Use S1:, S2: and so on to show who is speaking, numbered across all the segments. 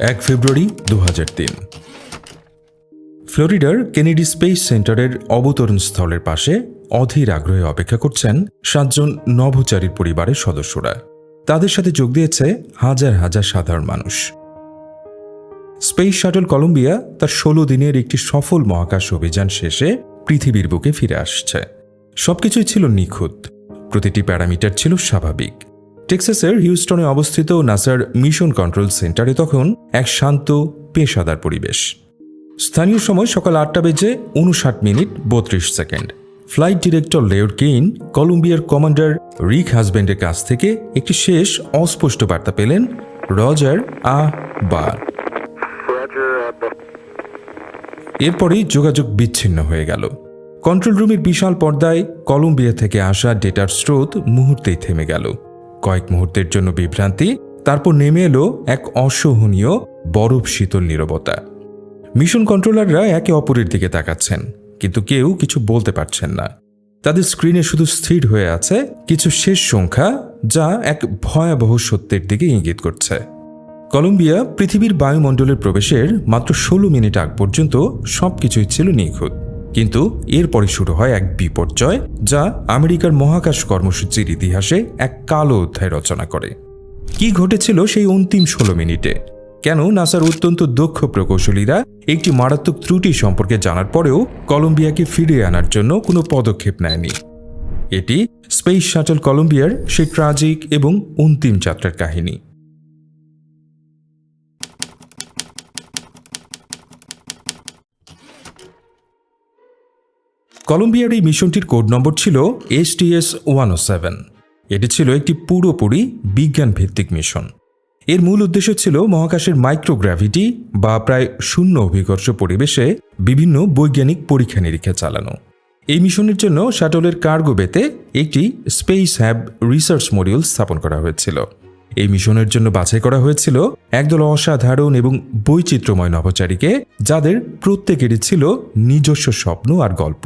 S1: 1 ফেব্রুয়ারি 2003। ফ্লোরিডার Kennedy space সেন্টারের অবতরণ স্থলের পাশে অধীর আগ্রহে অপেক্ষা করছেন 7 জন নভোচারীর পরিবারের সদস্যরা। তাদের সাথে যোগ দিয়েছে হাজার হাজার সাধারণ মানুষ। স্পেস শাটল কলম্বিয়া তার 16 দিনের একটি সফল মহাকাশ অভিযান শেষে পৃথিবীর বুকে ফিরে আসছে। সবকিছুই ছিল নিখুঁত, প্রতিটি প্যারামিটার ছিল স্বাভাবিক। টেক্সাসের হিউস্টনে অবস্থিত নাসার মিশন কন্ট্রোল সেন্টারে তখন এক শান্ত পেশাদার পরিবেশ। স্থানীয় সময় সকাল 8:59 ফ্লাইট ডিরেক্টর লেওর কেইন কলম্বিয়ার কমান্ডার রিক হাজব্যান্ডের কাছ থেকে একটি শেষ অস্পষ্ট বার্তা পেলেন, রজার বার। এরপরেই যোগাযোগ বিচ্ছিন্ন হয়ে গেল। কন্ট্রোল রুমের বিশাল পর্দায় কলম্বিয়া থেকে আসা ডেটার স্রোত মুহূর্তেই থেমে গেল। কয়েক মুহূর্তের জন্য বিভ্রান্তি, তারপর নেমে এলো এক অসহনীয় বরফ শীতল নীরবতা। মিশন কন্ট্রোলাররা একে অপরের দিকে তাকাচ্ছেন, কিন্তু কেউ কিছু বলতে পারছেন না। তাদের স্ক্রিনে শুধু স্থির হয়ে আছে কিছু শেষ সংখ্যা, যা এক ভয়াবহ সত্যের দিকে ইঙ্গিত করছে। কলম্বিয়া পৃথিবীর বায়ুমণ্ডলের প্রবেশের মাত্র 16 মিনিট আগ পর্যন্ত সবকিছুই ছিল নিখুঁত, কিন্তু এরপরে শুরু হয় এক বিপর্যয় যা আমেরিকার মহাকাশ কর্মসূচির ইতিহাসে এক কালো অধ্যায় রচনা করে। কি ঘটেছিল সেই অন্তিম 16 মিনিটে? কেন নাসার অত্যন্ত দক্ষ প্রকৌশলীরা একটি মারাত্মক ত্রুটি সম্পর্কে জানার পরেও কলম্বিয়াকে ফিরিয়ে আনার জন্য কোনো পদক্ষেপ নেয়নি? এটি স্পেস শাটল কলম্বিয়ার সেই ট্র্যাজিক এবং অন্তিম যাত্রার কাহিনী। কলম্বিয়ার এই মিশনটির কোড নম্বর ছিল STS-107। এটি ছিল একটি পুরোপুরি বিজ্ঞানভিত্তিক মিশন। এর মূল উদ্দেশ্য ছিল মহাকাশের মাইক্রোগ্র্যাভিটি বা প্রায় শূন্য অভিকর্ষ পরিবেশে বিভিন্ন বৈজ্ঞানিক পরীক্ষা নিরীক্ষা চালানো। এই মিশনের জন্য শাটলের কার্গো বেতে একটি স্পেস হ্যাব রিসার্চ মডিউল স্থাপন করা হয়েছিল। এই মিশনের জন্য বাছাই করা হয়েছিল একদল অসাধারণ এবং বৈচিত্র্যময় নভোচারীকে, যাদের প্রত্যেকেরই ছিল নিজস্ব স্বপ্ন আর গল্প।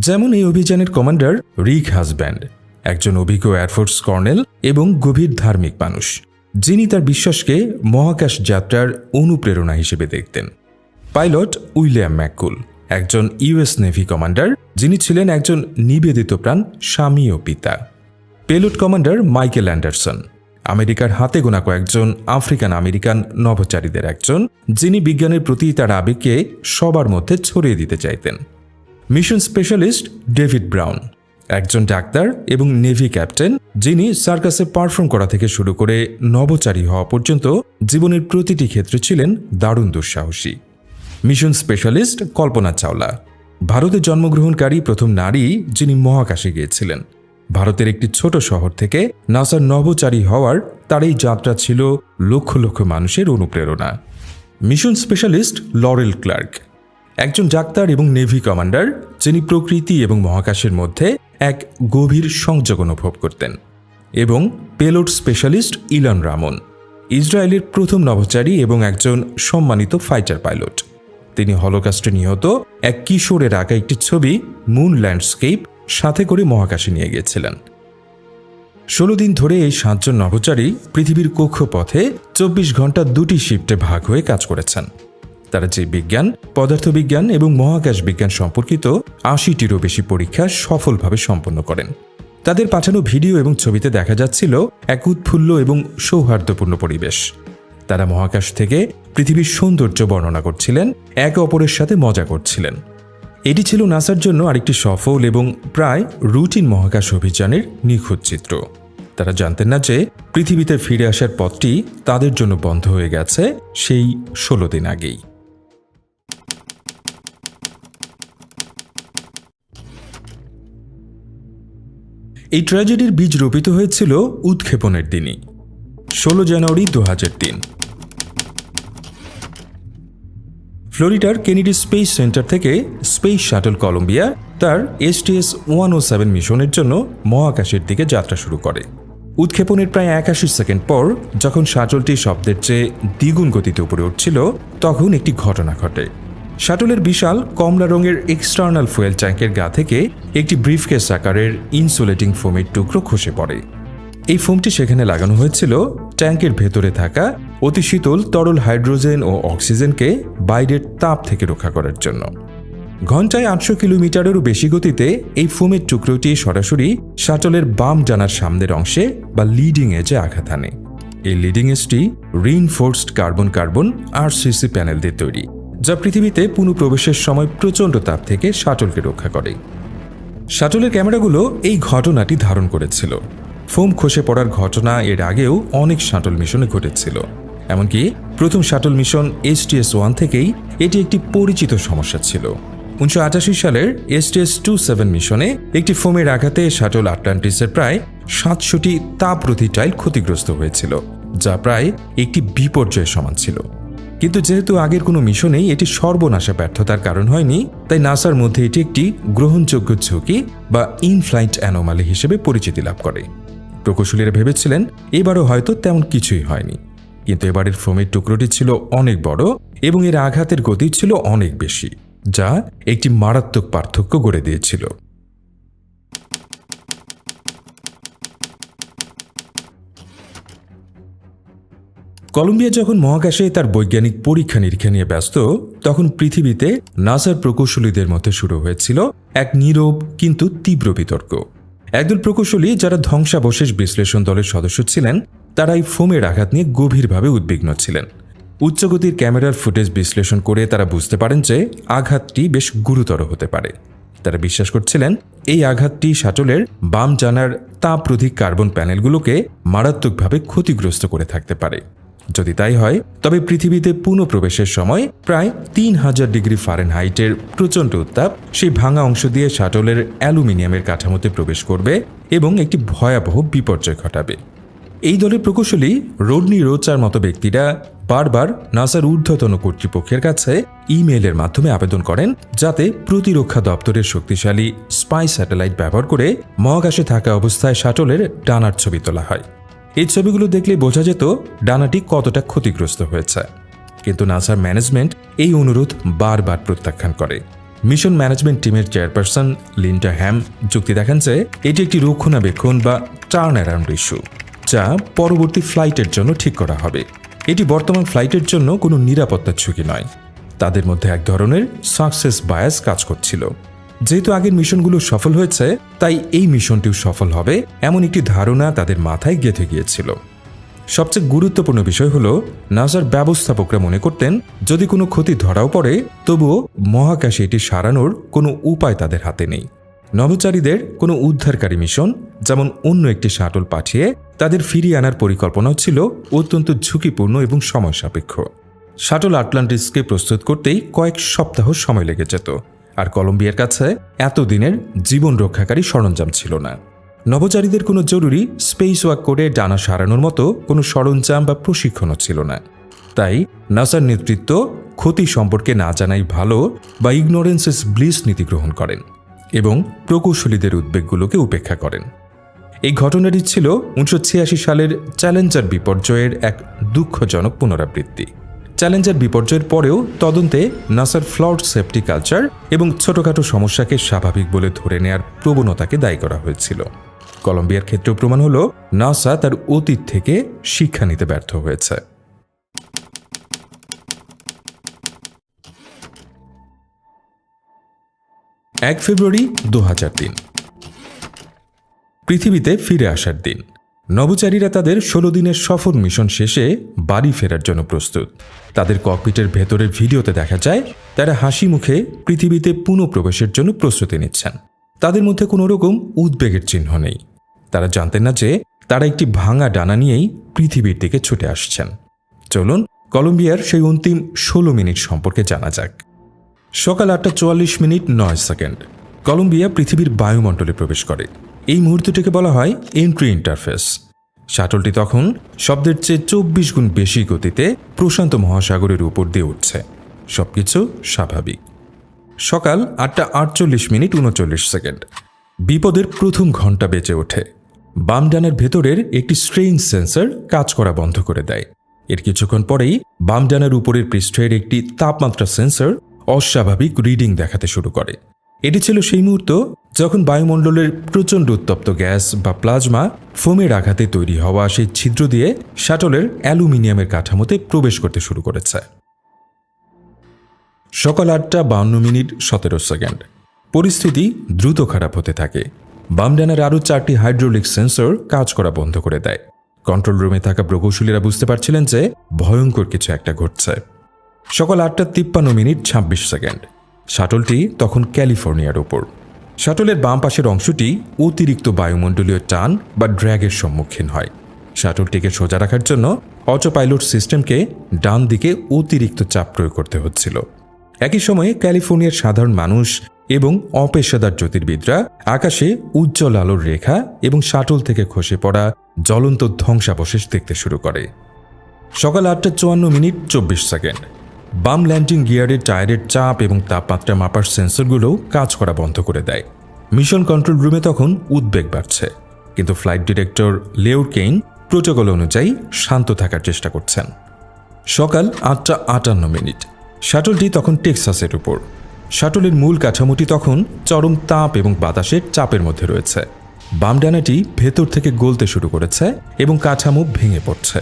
S1: যেমন এই অভিযানের কমান্ডার রিক হাজব্যান্ড, একজন অভিজ্ঞ এয়ারফোর্স কর্নেল এবং গভীর ধার্মিক মানুষ, যিনি তার বিশ্বাসকে মহাকাশ যাত্রার অনুপ্রেরণা হিসেবে দেখতেন। পাইলট উইলিয়াম ম্যাককুল, একজন ইউএস নেভি কমান্ডার, যিনি ছিলেন একজন নিবেদিত প্রাণ স্বামী ও পিতা। পেলোড কমান্ডার মাইকেল অ্যান্ডারসন, আমেরিকার হাতে গোনা কয়েকজন আফ্রিকান আমেরিকান নভোচারীদের একজন, যিনি বিজ্ঞানের প্রতি তার আবেগকে সবার মধ্যে ছড়িয়ে দিতে চাইতেন। মিশন স্পেশালিস্ট ডেভিড ব্রাউন, একজন ডাক্তার এবং নেভি ক্যাপ্টেন, যিনি সার্কাসে পারফর্ম করা থেকে শুরু করে নভোচারী হওয়া পর্যন্ত জীবনের প্রতিটি ক্ষেত্রে ছিলেন দারুণ দুঃসাহসী। মিশন স্পেশালিস্ট কল্পনা চাওলা, ভারতে জন্মগ্রহণকারী প্রথম নারী যিনি মহাকাশে গিয়েছিলেন। ভারতের একটি ছোট শহর থেকে নাসার নভোচারী হওয়ার তার এই যাত্রা ছিল লক্ষ লক্ষ মানুষের অনুপ্রেরণা। মিশন স্পেশালিস্ট লরেল ক্লার্ক, একজন ডাক্তার এবং নেভি কমান্ডার, যিনি প্রকৃতি এবং মহাকাশের মধ্যে এক গভীর সংযোগ অনুভব করতেন। এবং পেলোড স্পেশালিস্ট ইলন রামন, ইসরায়েলের প্রথম নভোচারী এবং একজন সম্মানিত ফাইটার পাইলট। তিনি হলোকাস্টে নিহত এক কিশোরের আঁকা একটি ছবি মুন ল্যান্ডস্কেপ সাথে করে মহাকাশে নিয়ে গিয়েছিলেন। 16 দিন ধরে এই 7 জন নভোচারী পৃথিবীর কক্ষপথে 24 ঘন্টা 2টি শিফটে ভাগ হয়ে কাজ করেছেন। তারা যে বিজ্ঞান, পদার্থবিজ্ঞান এবং মহাকাশ বিজ্ঞান সম্পর্কিত 80টিরও বেশি পরীক্ষা সফলভাবে সম্পন্ন করেন। তাদের পাঠানো ভিডিও এবং ছবিতে দেখা যাচ্ছিল এক উৎফুল্ল এবং সৌহার্দ্যপূর্ণ পরিবেশ। তারা মহাকাশ থেকে পৃথিবীর সৌন্দর্য বর্ণনা করছিলেন, একে অপরের সাথে মজা করছিলেন। এটি ছিল নাসার জন্য আরেকটি সফল এবং প্রায় রুটিন মহাকাশ অভিযানের নিখুঁত চিত্র। তারা জানতেন না যে পৃথিবীতে ফিরে আসার পথটি তাদের জন্য বন্ধ হয়ে গেছে সেই 16 দিন আগেই। এই ট্র্যাজেডির বীজ রোপিত হয়েছিল উৎক্ষেপণের দিনই, 16 জানুয়ারি 2003। ফ্লোরিডার কেনেডি স্পেস সেন্টার থেকে স্পেস শাটল কলম্বিয়া তার STS-107 মিশনের জন্য মহাকাশের দিকে যাত্রা শুরু করে। উৎক্ষেপণের প্রায় 81 সেকেন্ড পর, যখন শাটলটি শব্দের চেয়ে দ্বিগুণ গতিতে উপরে উঠছিল, তখন একটি ঘটনা ঘটে। শাটলের বিশাল কমলা রঙের এক্সটার্নাল ফুয়েল ট্যাঙ্কের গা থেকে একটি ব্রিফকেস আকারের ইনসুলেটিং ফোমের টুকরো খসে পড়ে। এই ফোমটি সেখানে লাগানো হয়েছিল ট্যাঙ্কের ভেতরে থাকা অতি শীতল তরল হাইড্রোজেন ও অক্সিজেনকে বাইরের তাপ থেকে রক্ষা করার জন্য। ঘন্টায় 800 কিলোমিটারেরও বেশি গতিতে এই ফোমের টুকরোটি সরাসরি শাটলের বাম ডানার সামনের অংশে বা লিডিং এজে আঘাত হানে। এই লিডিং এজটি reinforced carbon carbon RCC panel দিয়ে তৈরি, যা পৃথিবীতে পুনঃপ্রবেশের সময় প্রচণ্ড তাপ থেকে শাটলকে রক্ষা করে। শাটলের ক্যামেরাগুলো এই ঘটনাটি ধারণ করেছিল। ফোম খসে পড়ার ঘটনা এর আগেও অনেক শাটল মিশনে ঘটেছিল। এমনকি প্রথম শাটল মিশন STS-1 থেকেই এটি একটি পরিচিত সমস্যা ছিল। 1988 সালের STS-27 মিশনে একটি ফোমের আঘাতে শাটল আটলান্টিসের প্রায় 700টি তাপরোধী টাইল ক্ষতিগ্রস্ত হয়েছিল, যা প্রায় একটি বিপর্যয়ের সমান ছিল। কিন্তু যেহেতু আগের কোনো মিশনেই এটি সর্বনাশা ব্যর্থতার কারণ হয়নি, তাই নাসার মধ্যে এটি একটি গ্রহণযোগ্য ঝুঁকি বা ইনফ্লাইট অ্যানোমালি হিসেবে পরিচিতি লাভ করে। প্রকৌশলীরা ভেবেছিলেন এবারও হয়তো তেমন কিছুই হয়নি, কিন্তু এবারের ফোমের টুকরোটি ছিল অনেক বড় এবং এর আঘাতের গতি ছিল অনেক বেশি, যা একটি মারাত্মক পার্থক্য গড়ে দিয়েছিল। কলম্বিয়া যখন মহাকাশে তার বৈজ্ঞানিক পরীক্ষা নিরীক্ষা নিয়ে ব্যস্ত, তখন পৃথিবীতে নাসার প্রকৌশলীদের মধ্যে শুরু হয়েছিল এক নীরব কিন্তু তীব্র বিতর্ক। একদল প্রকৌশলী যারা ধ্বংসাবশেষ বিশ্লেষণ দলের সদস্য ছিলেন, তারা এই ফোমের আঘাত নিয়ে গভীরভাবে উদ্বিগ্ন ছিলেন। উচ্চগতির ক্যামেরার ফুটেজ বিশ্লেষণ করে তারা বুঝতে পারেন যে আঘাতটি বেশ গুরুতর হতে পারে। তারা বিশ্বাস করছিলেন এই আঘাতটি শাটলের বাম ডানার তাপরোধী কার্বন প্যানেলগুলোকে মারাত্মকভাবে ক্ষতিগ্রস্ত করে থাকতে পারে। যদি তাই হয়, তবে পৃথিবীতে পুনঃপ্রবেশের সময় প্রায় 3000 ডিগ্রি ফারেনহাইটের প্রচণ্ড উত্তাপ সেই ভাঙা অংশ দিয়ে শাটলের অ্যালুমিনিয়ামের কাঠামোতে প্রবেশ করবে এবং একটি ভয়াবহ বিপর্যয় ঘটাবে। এই দলের প্রকৌশলী রোডনি রোচার মতো ব্যক্তিরা বারবার নাসার ঊর্ধ্বতন কর্তৃপক্ষের কাছে ইমেইলের মাধ্যমে আবেদন করেন যাতে প্রতিরক্ষা দপ্তরের শক্তিশালী স্পাই স্যাটেলাইট ব্যবহার করে মহাকাশে থাকা অবস্থায় শাটলের ডানার ছবি তোলা হয়। এই ছবিগুলো দেখলে বোঝা যেত ডানাটি কতটা ক্ষতিগ্রস্ত হয়েছে। কিন্তু নাসার ম্যানেজমেন্ট এই অনুরোধ বারবার প্রত্যাখ্যান করে। মিশন ম্যানেজমেন্ট টিমের চেয়ারপারসন লিন্ডা হ্যাম যুক্তি দেখান যে এটি একটি রক্ষণাবেক্ষণ বা টার্ন অ্যারাউন্ড ইস্যু, যা পরবর্তী ফ্লাইটের জন্য ঠিক করা হবে। এটি বর্তমান ফ্লাইটের জন্য কোনো নিরাপত্তার ঝুঁকি নয়। তাদের মধ্যে এক ধরনের সাকসেস বায়াস কাজ করছিল। যেহেতু আগের মিশনগুলো সফল হয়েছে, তাই এই মিশনটিও সফল হবে এমন একটি ধারণা তাদের মাথায় গেঁথে গিয়েছিল। সবচেয়ে গুরুত্বপূর্ণ বিষয় হল, নাসার ব্যবস্থাপকরা মনে করতেন যদি কোনো ক্ষতি ধরাও পড়ে, তবুও মহাকাশে এটি সারানোর কোনো উপায় তাদের হাতে নেই। নভোচারীদের কোনো উদ্ধারকারী মিশন, যেমন অন্য একটি শাটল পাঠিয়ে তাদের ফিরিয়ে আনার পরিকল্পনাও ছিল অত্যন্ত ঝুঁকিপূর্ণ এবং সময় সাপেক্ষ। শাটল আটলান্টিসকে প্রস্তুত করতেই কয়েক সপ্তাহ সময় লেগে যেত, আর কলম্বিয়ার কাছে এতদিনের জীবন রক্ষাকারী সরঞ্জাম ছিল না। নভোচারীদের কোনো জরুরি স্পেস ওয়াক করে ডানা সারানোর মতো কোনো সরঞ্জাম বা প্রশিক্ষণও ছিল না। তাই নাসার নেতৃত্ব ক্ষতি সম্পর্কে না জানাই ভালো বা ইগনোরেন্স ইজ ব্লিস নীতি গ্রহণ করেন এবং প্রকৌশলীদের উদ্বেগগুলোকে উপেক্ষা করেন। এই ঘটনাটি ছিল 1986 সালের চ্যালেঞ্জার বিপর্যয়ের এক দুঃখজনক পুনরাবৃত্তি। চ্যালেঞ্জার বিপর্যয়ের পরেও তদন্তে নাসার ফ্লড সেফটি কালচার এবং ছোটখাটো সমস্যাকে স্বাভাবিক বলে ধরে নেয়ার প্রবণতাকে দায়ী করা হয়েছিল। কলম্বিয়ার ক্ষেত্রেও প্রমাণ হল নাসা তার অতীত থেকে শিক্ষা নিতে ব্যর্থ হয়েছে। ফেব্রুয়ারি 2003 পৃথিবীতে ফিরে আসার দিন। নভোচারীরা তাদের 16 দিনের সফর মিশন শেষে বাড়ি ফেরার জন্য প্রস্তুত। তাদের ককপিটের ভেতরের ভিডিওতে দেখা যায় তারা হাসি মুখে পৃথিবীতে পুনঃপ্রবেশের জন্য প্রস্তুতি নিচ্ছেন। তাদের মধ্যে কোনো রকম উদ্বেগের চিহ্ন নেই। তারা জানতেন না যে তারা একটি ভাঙা ডানা নিয়েই পৃথিবীর দিকে ছুটে আসছেন। চলুন কলম্বিয়ার সেই অন্তিম 16 মিনিট সম্পর্কে জানা যাক। সকাল 8:44:09 কলম্বিয়া পৃথিবীর বায়ুমণ্ডলে প্রবেশ করে। এই মুহূর্তটিকে বলা হয় এন্ট্রি ইন্টারফেস। শাটলটি তখন শব্দের চেয়ে 24 গুণ বেশি গতিতে প্রশান্ত মহাসাগরের উপর দিয়ে উঠছে। সবকিছু স্বাভাবিক। সকাল 8:48:39 বিপদের প্রথম ঘণ্টা বেজে ওঠে। বাম ডানার ভেতরের একটি স্ট্রেইন সেন্সর কাজ করা বন্ধ করে দেয়। এর কিছুক্ষণ পরেই বাম ডানার উপরের পৃষ্ঠের একটি তাপমাত্রা সেন্সর অস্বাভাবিক রিডিং দেখাতে শুরু করে। এটি ছিল সেই মুহূর্ত যখন বায়ুমণ্ডলের প্রচণ্ড উত্তপ্ত গ্যাস বা প্লাজমা ফোমের আঘাতে তৈরি হওয়া সেই ছিদ্র দিয়ে শাটলের অ্যালুমিনিয়ামের কাঠামোতে প্রবেশ করতে শুরু করেছে। সকাল 8:52:17 পরিস্থিতি দ্রুত খারাপ হতে থাকে। বাম ডানার আরও 4টি হাইড্রোলিক সেন্সর কাজ করা বন্ধ করে দেয়। কন্ট্রোল রুমে থাকা প্রকৌশলীরা বুঝতে পারছিলেন যে ভয়ঙ্কর কিছু একটা ঘটছে। সকাল 8:53:26 শাটলটি তখন ক্যালিফোর্নিয়ার ওপর। শাটলের বাম পাশের অংশটি অতিরিক্ত বায়ুমণ্ডলীয় টান বা ড্র্যাগের সম্মুখীন হয়। শাটলটিকে সোজা রাখার জন্য অটোপাইলট সিস্টেমকে ডান দিকে অতিরিক্ত চাপ প্রয়োগ করতে হচ্ছিল। একই সময়ে ক্যালিফোর্নিয়ার সাধারণ মানুষ এবং অপেশাদার জ্যোতির্বিদরা আকাশে উজ্জ্বল আলোর রেখা এবং শাটল থেকে খসে পড়া জ্বলন্ত ধ্বংসাবশেষ দেখতে শুরু করে। সকাল 8:54:24 বাম ল্যান্ডিং গিয়ারের টায়ারের চাপ এবং তাপমাত্রা মাপার সেন্সরগুলো কাজ করা বন্ধ করে দেয়। মিশন কন্ট্রোল রুমে তখন উদ্বেগ বাড়ছে, কিন্তু ফ্লাইট ডিরেক্টর লেওর কেইন প্রোটোকল অনুযায়ী শান্ত থাকার চেষ্টা করছেন। সকাল 8:58 শাটলটি তখন টেক্সাসের উপর। শাটলের মূল কাঠামোটি তখন চরম তাপ এবং বাতাসের চাপের মধ্যে রয়েছে। বাম ডানাটি ভেতর থেকে গলতে শুরু করেছে এবং কাঠামো ভেঙে পড়ছে।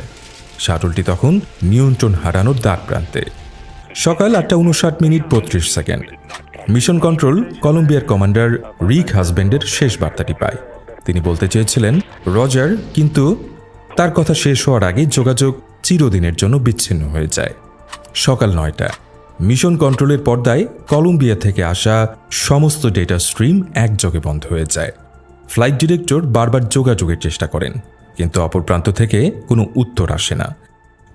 S1: শাটলটি তখন নিয়ন্ত্রণ হারানোর দ্বার প্রান্তে। সকাল 8:59:32 মিশন কন্ট্রোল কলম্বিয়ার কমান্ডার রিক হাজব্যান্ডের শেষ বার্তাটি পায়। তিনি বলতে চেয়েছিলেন রজার, কিন্তু তার কথা শেষ হওয়ার আগে যোগাযোগ চিরদিনের জন্য বিচ্ছিন্ন হয়ে যায়। সকাল 9টা মিশন কন্ট্রোলের পর্দায় কলম্বিয়া থেকে আসা সমস্ত ডেটা স্ট্রিম একযোগে বন্ধ হয়ে যায়। ফ্লাইট ডিরেক্টর বারবার যোগাযোগের চেষ্টা করেন, কিন্তু অপর প্রান্ত থেকে কোনো উত্তর আসে না।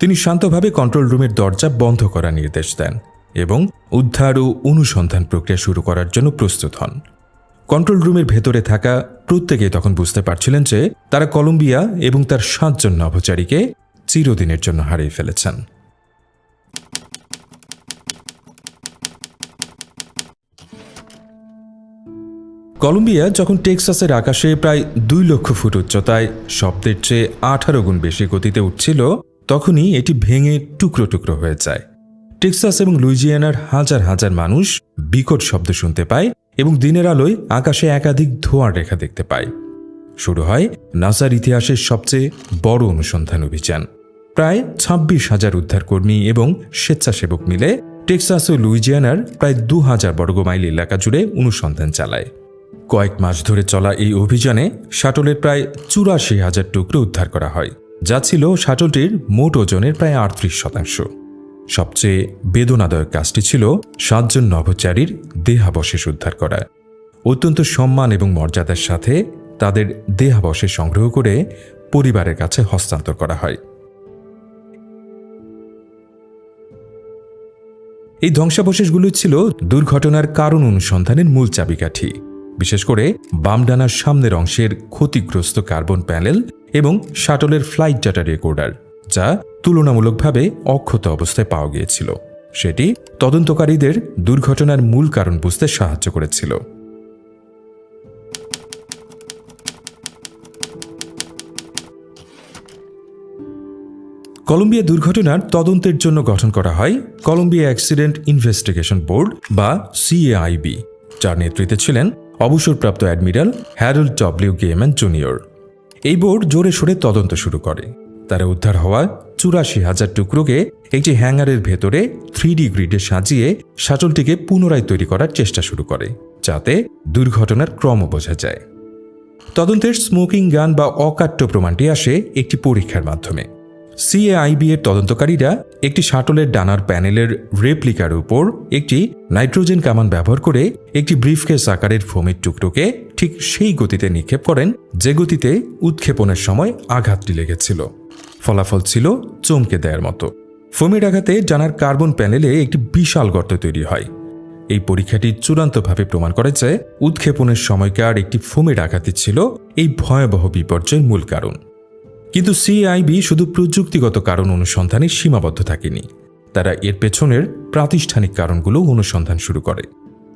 S1: তিনি শান্তভাবে কন্ট্রোল রুমের দরজা বন্ধ করার নির্দেশ দেন এবং উদ্ধার ও অনুসন্ধান প্রক্রিয়া শুরু করার জন্য প্রস্তুত হন। কন্ট্রোল রুমের ভেতরে থাকা প্রত্যেকেই তখন বুঝতে পারছিলেন যে তারা কলম্বিয়া এবং তার 7 জন নভোচারীকে চিরদিনের জন্য হারিয়ে ফেলেছেন। কলম্বিয়া যখন টেক্সাসের আকাশে প্রায় 2 লক্ষ ফুট উচ্চতায় শব্দের চেয়ে 18 গুণ বেশি গতিতে উঠছিল, তখনই এটি ভেঙে টুকরো টুকরো হয়ে যায়। টেক্সাস এবং লুইজিয়ানার হাজার হাজার মানুষ বিকট শব্দ শুনতে পায় এবং দিনের আলোয় আকাশে একাধিক ধোঁয়ার রেখা দেখতে পায়। শুরু হয় নাসার ইতিহাসের সবচেয়ে বড় অনুসন্ধান অভিযান। প্রায় 26,000 উদ্ধারকর্মী এবং স্বেচ্ছাসেবক মিলে টেক্সাস ও লুইজিয়ানার প্রায় 2000 বর্গমাইল এলাকা জুড়ে অনুসন্ধান চালায়। কয়েক মাস ধরে চলা এই অভিযানে শাটলের প্রায় 84,000 টুকরো উদ্ধার করা হয়, যা ছিল শাটলটির মোট ওজনের প্রায় 38%। সবচেয়ে বেদনাদায়ক কাজটি ছিল 7 জন নভোচারীর দেহাবশেষ উদ্ধার করা। অত্যন্ত সম্মান এবং মর্যাদার সাথে তাদের দেহাবশেষ সংগ্রহ করে পরিবারের কাছে হস্তান্তর করা হয়। এই ধ্বংসাবশেষগুলো ছিল দুর্ঘটনার কারণ অনুসন্ধানের মূল চাবিকাঠি, বিশেষ করে বাম ডানার সামনের অংশের ক্ষতিগ্রস্ত কার্বন প্যানেল এবং শাটলের ফ্লাইট ডাটা রেকর্ডার, যা তুলনামূলকভাবে অক্ষত অবস্থায় পাওয়া গিয়েছিল। সেটি তদন্তকারীদের দুর্ঘটনার মূল কারণ বুঝতে সাহায্য করেছিল। কলম্বিয়া দুর্ঘটনার তদন্তের জন্য গঠন করা হয় কলম্বিয়া অ্যাক্সিডেন্ট ইনভেস্টিগেশন বোর্ড বা CAIB, যার নেতৃত্বে ছিলেন অবসরপ্রাপ্ত অ্যাডমিরাল হ্যারল্ড ডব্লিউ গেইম্যান জুনিয়র। এই বোর্ড জোরে সোরে তদন্ত শুরু করে। তারা উদ্ধার হওয়া 84,000 টুকরোকে একটি হ্যাঙ্গারের ভেতরে 3D গ্রিডে সাজিয়ে শাটলটিকে পুনরায় তৈরি করার চেষ্টা শুরু করে, যাতে দুর্ঘটনার ক্রম বোঝা যায়। তদন্তের স্মোকিং গান বা অকাট্য প্রমাণটি আসে একটি পরীক্ষার মাধ্যমে। CAIB এর তদন্তকারীরা একটি শাটলের ডানার প্যানেলের রেপ্লিকার উপর একটি নাইট্রোজেন কামান ব্যবহার করে একটি ব্রিফকেস আকারের ফোমের টুকরোকে ঠিক সেই গতিতে নিক্ষেপ করেন যে গতিতে উৎক্ষেপণের সময় আঘাতটি লেগেছিল। ফলাফল ছিল চমকে দেওয়ার মতো। ফোমের আঘাতে ডানার কার্বন প্যানেলে একটি বিশাল গর্ত তৈরি হয়। এই পরীক্ষাটি চূড়ান্তভাবে প্রমাণ করে যে উৎক্ষেপণের সময়কার একটি ফোমের আঘাতই ছিল এই ভয়াবহ বিপর্যয়ের মূল কারণ। কিন্তু CAIB শুধু প্রযুক্তিগত কারণ অনুসন্ধানে সীমাবদ্ধ থাকেনি। তারা এর পেছনের প্রাতিষ্ঠানিক কারণগুলো অনুসন্ধান শুরু করে।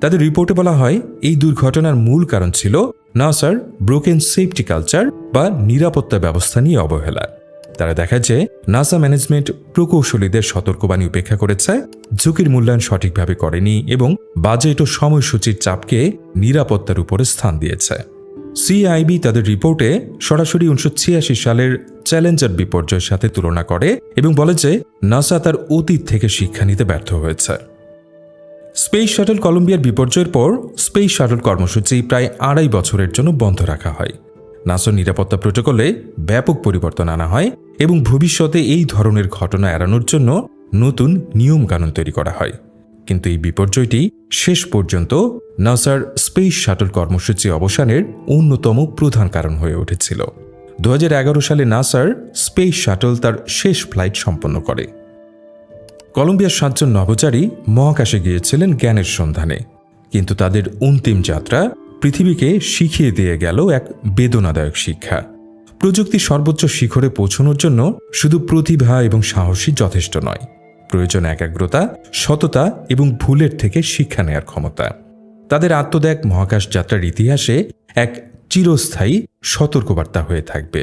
S1: তাদের রিপোর্টে বলা হয় এই দুর্ঘটনার মূল কারণ ছিল নাসার ব্রোকেন সেফটি কালচার বা নিরাপত্তা ব্যবস্থা নিয়ে অবহেলা। তারা দেখায় যে নাসা ম্যানেজমেন্ট প্রকৌশলীদের সতর্কবাণী উপেক্ষা করেছে, ঝুঁকির মূল্যায়ন সঠিকভাবে করেনি এবং বাজেট ও সময়সূচির চাপকে নিরাপত্তার উপরে স্থান দিয়েছে। সিআইবি তাদের রিপোর্টে সরাসরি 1986 সালের চ্যালেঞ্জার বিপর্যয়ের সাথে তুলনা করে এবং বলে যে নাসা তার অতীত থেকে শিক্ষা নিতে ব্যর্থ হয়েছে। স্পেস শাটল কলম্বিয়ার বিপর্যয়ের পর স্পেস শাটল কর্মসূচি প্রায় 2.5 বছরের জন্য বন্ধ রাখা হয়। নাসার নিরাপত্তা প্রোটোকলে ব্যাপক পরিবর্তন আনা হয় এবং ভবিষ্যতে এই ধরনের ঘটনা এড়ানোর জন্য নতুন নিয়মকানুন তৈরি করা হয়। কিন্তু এই বিপর্যয়টি শেষ পর্যন্ত নাসার স্পেস শাটল কর্মসূচি অবসানের অন্যতম প্রধান কারণ হয়ে উঠেছিল। 2011 সালে নাসার স্পেস শাটল তার শেষ ফ্লাইট সম্পন্ন করে। কলম্বিয়ার 7 জন নভোচারী মহাকাশে গিয়েছিলেন জ্ঞানের সন্ধানে, কিন্তু তাদের অন্তিম যাত্রা পৃথিবীকে শিখিয়ে দিয়ে গেল এক বেদনাদায়ক শিক্ষা। প্রযুক্তির সর্বোচ্চ শিখরে পৌঁছানোর জন্য শুধু প্রতিভা এবং সাহসী যথেষ্ট নয়, প্রয়োজন একাগ্রতা, সততা এবং ভুলের থেকে শিক্ষা নেয়ার ক্ষমতা। তাদের আত্মত্যাগ মহাকাশ যাত্রার ইতিহাসে এক চিরস্থায়ী সতর্কবার্তা হয়ে থাকবে।